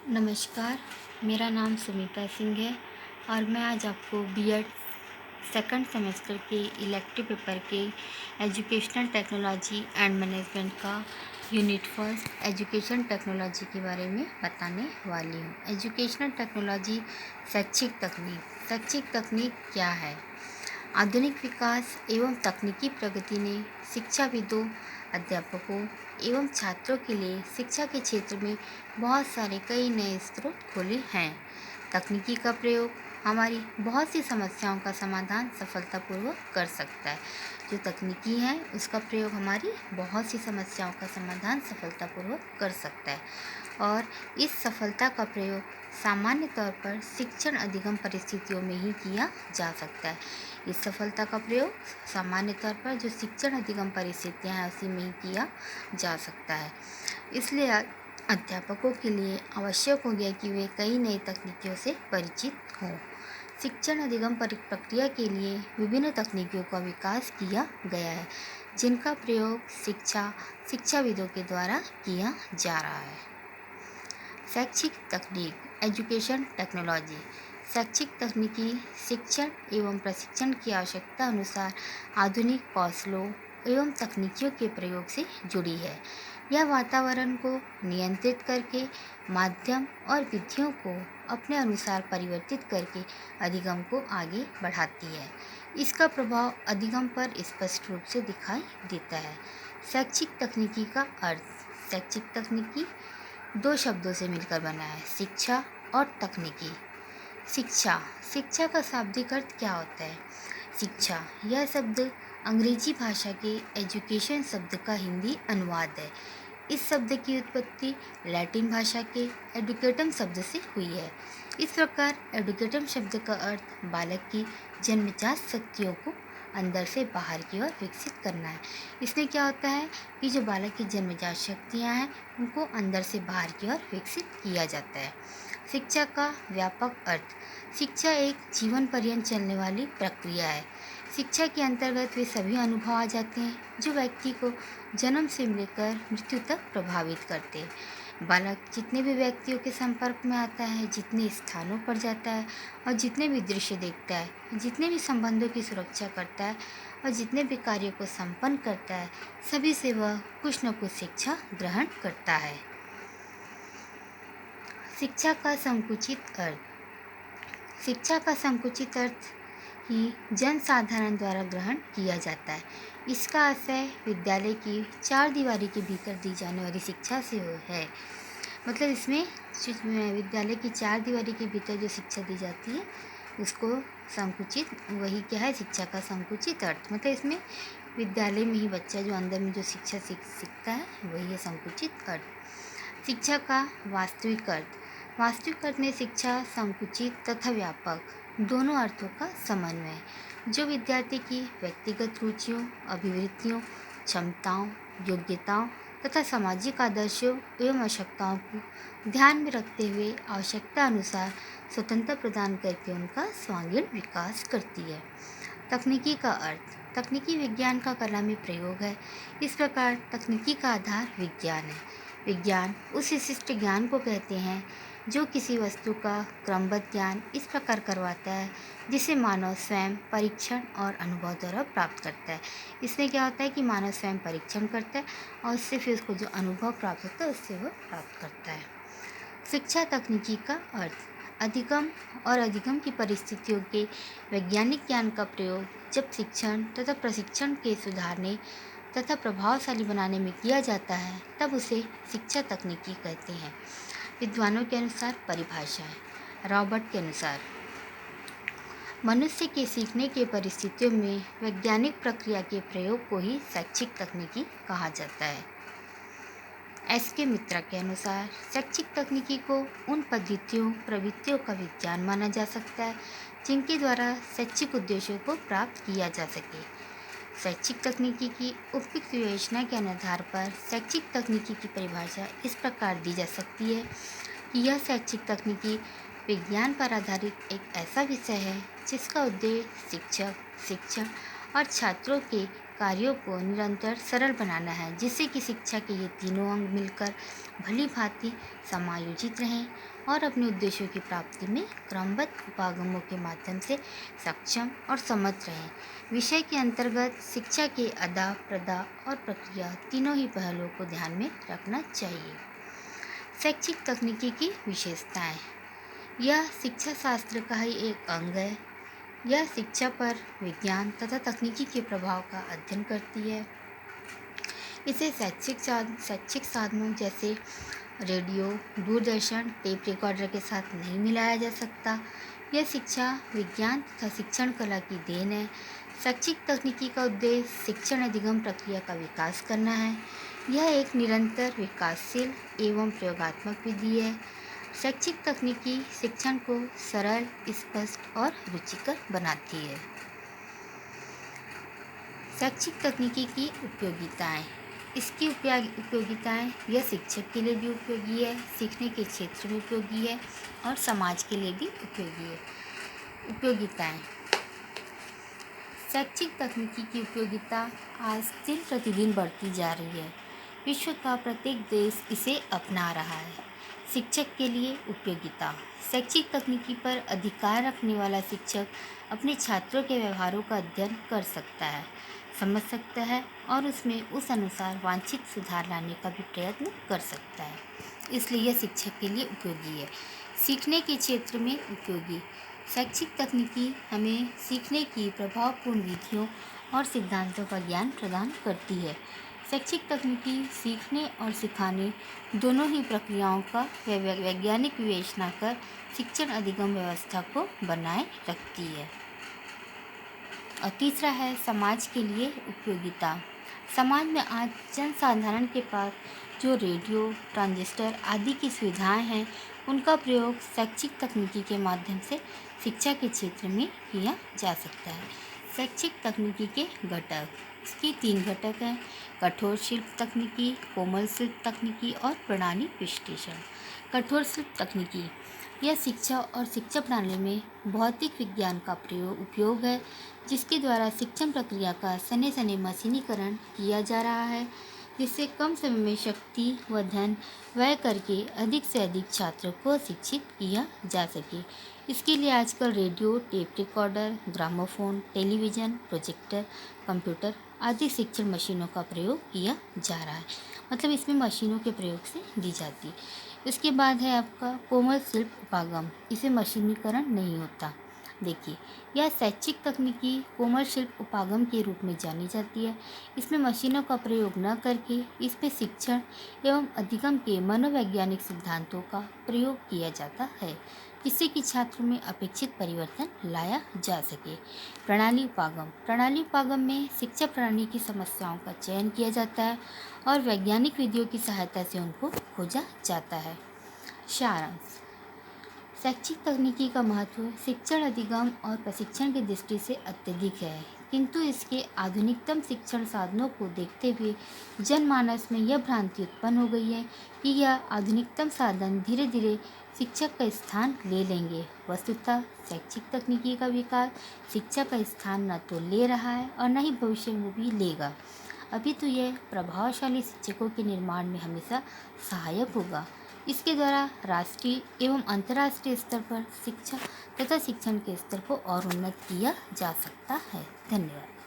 नमस्कार, मेरा नाम सुमिता सिंह है और मैं आज आपको बीएड सेकंड सेमेस्टर के इलेक्टिव पेपर के एजुकेशनल टेक्नोलॉजी एंड मैनेजमेंट का यूनिट फर्स्ट एजुकेशन टेक्नोलॉजी के बारे में बताने वाली हूँ। एजुकेशनल टेक्नोलॉजी शैक्षिक तकनीक क्या है? आधुनिक विकास एवं तकनीकी प्रगति ने शिक्षाविदों, अध्यापकों एवं छात्रों के लिए शिक्षा के क्षेत्र में बहुत सारे कई नए स्रोत खोले हैं। तकनीकी का प्रयोग हमारी बहुत सी समस्याओं का समाधान सफलतापूर्वक कर सकता है। जो तकनीकी है उसका प्रयोग हमारी बहुत सी समस्याओं का समाधान सफलतापूर्वक कर सकता है और इस सफलता का प्रयोग सामान्य तौर पर शिक्षण अधिगम परिस्थितियों में ही किया जा सकता है। इस सफलता का प्रयोग सामान्य तौर पर जो शिक्षण अधिगम परिस्थितियाँ हैं उसी में ही किया जा सकता है। इसलिए अध्यापकों के लिए आवश्यक हो गया कि वे कई नई तकनीकियों से परिचित हों। शिक्षण अधिगम प्रक्रिया के लिए विभिन्न तकनीकों का विकास किया गया है, जिनका प्रयोग शिक्षाविदों के द्वारा किया जा रहा है। शैक्षिक तकनीक एजुकेशन टेक्नोलॉजी शैक्षिक तकनीकी शिक्षण एवं प्रशिक्षण की आवश्यकता अनुसार आधुनिक कौशलों एवं तकनीकियों के प्रयोग से जुड़ी है। यह वातावरण को नियंत्रित करके माध्यम और विधियों को अपने अनुसार परिवर्तित करके अधिगम को आगे बढ़ाती है। इसका प्रभाव अधिगम पर स्पष्ट रूप से दिखाई देता है। शैक्षिक तकनीकी का अर्थ शैक्षिक तकनीकी दो शब्दों से मिलकर बना है, शिक्षा और तकनीकी। शिक्षा का शाब्दिक अर्थ क्या होता है? शिक्षा यह शब्द अंग्रेजी भाषा के एजुकेशन शब्द का हिंदी अनुवाद है। इस शब्द की उत्पत्ति लैटिन भाषा के एडुकेटम शब्द से हुई है। इस प्रकार एडुकेटम शब्द का अर्थ बालक की जन्मजात शक्तियों को अंदर से बाहर की ओर विकसित करना है। इसमें क्या होता है कि जो बालक की जन्मजात शक्तियाँ हैं उनको अंदर से बाहर की ओर विकसित किया जाता है। शिक्षा का व्यापक अर्थ शिक्षा एक जीवन पर्यंत चलने वाली प्रक्रिया है। शिक्षा के अंतर्गत वे सभी अनुभव आ जाते हैं जो व्यक्ति को जन्म से लेकर मृत्यु तक प्रभावित करते हैं। बालक जितने भी व्यक्तियों के संपर्क में आता है, जितने स्थानों पर जाता है और जितने भी दृश्य देखता है, जितने भी संबंधों की सुरक्षा करता है और जितने भी कार्यों को संपन्न करता है, सभी से वह कुछ न कुछ शिक्षा ग्रहण करता है। शिक्षा का संकुचित अर्थ शिक्षा का संकुचित अर्थ ही जनसाधारण द्वारा ग्रहण किया जाता है। इसका आशय विद्यालय की चार दीवारी के भीतर दी जाने वाली शिक्षा से है। मतलब इसमें विद्यालय की चार दीवारी के भीतर जो शिक्षा दी जाती है उसको संकुचित वही क्या है, शिक्षा का संकुचित अर्थ। मतलब इसमें विद्यालय में ही बच्चा जो अंदर में जो शिक्षा सीखता है वही है संकुचित अर्थ। शिक्षा का वास्तविक अर्थ में शिक्षा संकुचित तथा व्यापक दोनों अर्थों का समन्वय है, जो विद्यार्थी की व्यक्तिगत रुचियों, अभिवृत्तियों, क्षमताओं, योग्यताओं तथा सामाजिक आदर्शों एवं आवश्यकताओं को ध्यान में रखते हुए आवश्यकता अनुसार स्वतंत्रता प्रदान करके उनका सर्वांगीण विकास करती है। तकनीकी का अर्थ तकनीकी विज्ञान का कला में प्रयोग है। इस प्रकार तकनीकी का आधार विज्ञान है। विज्ञान उस विशिष्ट ज्ञान को कहते हैं जो किसी वस्तु का क्रमबद्ध ज्ञान इस प्रकार करवाता है जिसे मानव स्वयं परीक्षण और अनुभव द्वारा प्राप्त करता है। इसमें क्या होता है कि मानव स्वयं परीक्षण करता है और उससे फिर उसको जो अनुभव प्राप्त होता है उससे वह प्राप्त करता है। शिक्षा तकनीकी का अर्थ अधिगम की परिस्थितियों के वैज्ञानिक ज्ञान का प्रयोग जब शिक्षण तथा प्रशिक्षण के सुधारने तथा प्रभावशाली बनाने में किया जाता है तब उसे शिक्षा तकनीकी कहते हैं। विद्वानों के अनुसार परिभाषा है। रॉबर्ट के अनुसार मनुष्य के सीखने के परिस्थितियों में वैज्ञानिक प्रक्रिया के प्रयोग को ही शैक्षिक तकनीकी कहा जाता है। एस के मित्रा के अनुसार शैक्षिक तकनीकी को उन पद्धतियों प्रवृत्तियों का विज्ञान माना जा सकता है जिनके द्वारा शैक्षिक उद्देश्यों को प्राप्त किया जा सके। शैक्षिक तकनीकी की उपयुक्त विवेचना के आधार पर शैक्षिक तकनीकी की परिभाषा इस प्रकार दी जा सकती है कि यह शैक्षिक तकनीकी विज्ञान पर आधारित एक ऐसा विषय है जिसका उद्देश्य शिक्षक, शिक्षण और छात्रों के कार्यों को निरंतर सरल बनाना है, जिससे कि शिक्षा के ये तीनों अंग मिलकर भली भांति समायोजित रहें और अपने उद्देश्यों की प्राप्ति में क्रमबद्ध उपागमों के माध्यम से सक्षम और समर्थ रहें। विषय के अंतर्गत शिक्षा के अदा प्रदा और प्रक्रिया तीनों ही पहलुओं को ध्यान में रखना चाहिए। शैक्षिक तकनीकी की विशेषताएं। यह शिक्षा शास्त्र का ही एक अंग है। यह शिक्षा पर विज्ञान तथा तकनीकी के प्रभाव का अध्ययन करती है। इसे शैक्षिक साधनों जैसे रेडियो, दूरदर्शन, टेप रिकॉर्डर के साथ नहीं मिलाया जा सकता। यह शिक्षा विज्ञान तथा शिक्षण कला की देन है। शैक्षिक तकनीकी का उद्देश्य शिक्षण अधिगम प्रक्रिया का विकास करना है। यह एक निरंतर विकासशील एवं प्रयोगात्मक विधि है। शैक्षिक तकनीकी शिक्षण को सरल, स्पष्ट और रुचिकर बनाती है। शैक्षिक तकनीकी की उपयोगिताएं। इसकी उपयोगिताएं यह शिक्षक के लिए भी उपयोगी है, सीखने के क्षेत्र में उपयोगी है और समाज के लिए भी उपयोगी है। उपयोगिताएं। शैक्षिक तकनीकी की उपयोगिता आज दिन प्रतिदिन बढ़ती जा रही है। विश्व का प्रत्येक देश इसे अपना रहा है। शिक्षक के लिए उपयोगिता। शैक्षिक तकनीकी पर अधिकार रखने वाला शिक्षक अपने छात्रों के व्यवहारों का अध्ययन कर सकता है, समझ सकता है और उसमें उस अनुसार वांछित सुधार लाने का भी प्रयत्न कर सकता है। इसलिए यह शिक्षक के लिए उपयोगी है। सीखने के क्षेत्र में उपयोगी। शैक्षिक तकनीकी हमें सीखने की प्रभावपूर्ण विधियों और सिद्धांतों का ज्ञान प्रदान करती है। शैक्षिक तकनीकी सीखने और सिखाने दोनों ही प्रक्रियाओं का वैज्ञानिक विवेचना कर शिक्षण अधिगम व्यवस्था को बनाए रखती है। और तीसरा है समाज के लिए उपयोगिता। समाज में आज जनसाधारण के पास जो रेडियो, ट्रांजिस्टर आदि की सुविधाएं हैं, उनका प्रयोग शैक्षिक तकनीकी के माध्यम से शिक्षा के क्षेत्र में किया जा सकता है। शैक्षिक तकनीकी के घटक। इसके 3 घटक हैं: कठोर शिल्प तकनीकी, कोमल शिल्प तकनीकी और प्रणाली विश्लेषण। कठोर शिल्प तकनीकी यह शिक्षा और शिक्षा प्रणाली में भौतिक विज्ञान का उपयोग है, जिसके द्वारा शिक्षण प्रक्रिया का सने सने मशीनीकरण किया जा रहा है, जिससे कम समय में शक्ति व धन व्यय करके अधिक से अधिक छात्रों को शिक्षित किया जा सके। इसके लिए आजकल radio, tape recorder, gramophone, television, projector, computer आदि शिक्षण मशीनों का प्रयोग किया जा रहा है। मतलब इसमें मशीनों के प्रयोग से दी जाती है। इसके बाद है आपका कोमल शिल्प उपागम। इसे मशीनीकरण नहीं होता। देखिए, यह शैक्षिक तकनीकी कोमल शिल्प उपागम के रूप में जानी जाती है। इसमें मशीनों का प्रयोग न करके इसमें शिक्षण एवं अधिगम के मनोवैज्ञानिक सिद्धांतों का प्रयोग किया जाता है, जिससे कि छात्रों में अपेक्षित परिवर्तन लाया जा सके। प्रणाली उपागम में शिक्षा प्रणाली की समस्याओं का चयन किया जाता है और वैज्ञानिक विधियों की सहायता से उनको खोजा जाता है। सारांश। शैक्षिक तकनीकी का महत्व शिक्षण अधिगम और प्रशिक्षण की दृष्टि से अत्यधिक है, किंतु इसके आधुनिकतम शिक्षण साधनों को देखते हुए जनमानस में यह भ्रांति उत्पन्न हो गई है कि यह आधुनिकतम साधन धीरे धीरे शिक्षक का स्थान ले लेंगे। वस्तुतः शैक्षिक तकनीकी का विकास शिक्षा का स्थान न तो ले रहा है और न ही भविष्य में भी लेगा। अभी तो यह प्रभावशाली शिक्षकों के निर्माण में हमेशा सहायक होगा। इसके द्वारा राष्ट्रीय एवं अंतर्राष्ट्रीय स्तर पर शिक्षा तथा शिक्षण के स्तर को और उन्नत किया जा सकता है। धन्यवाद।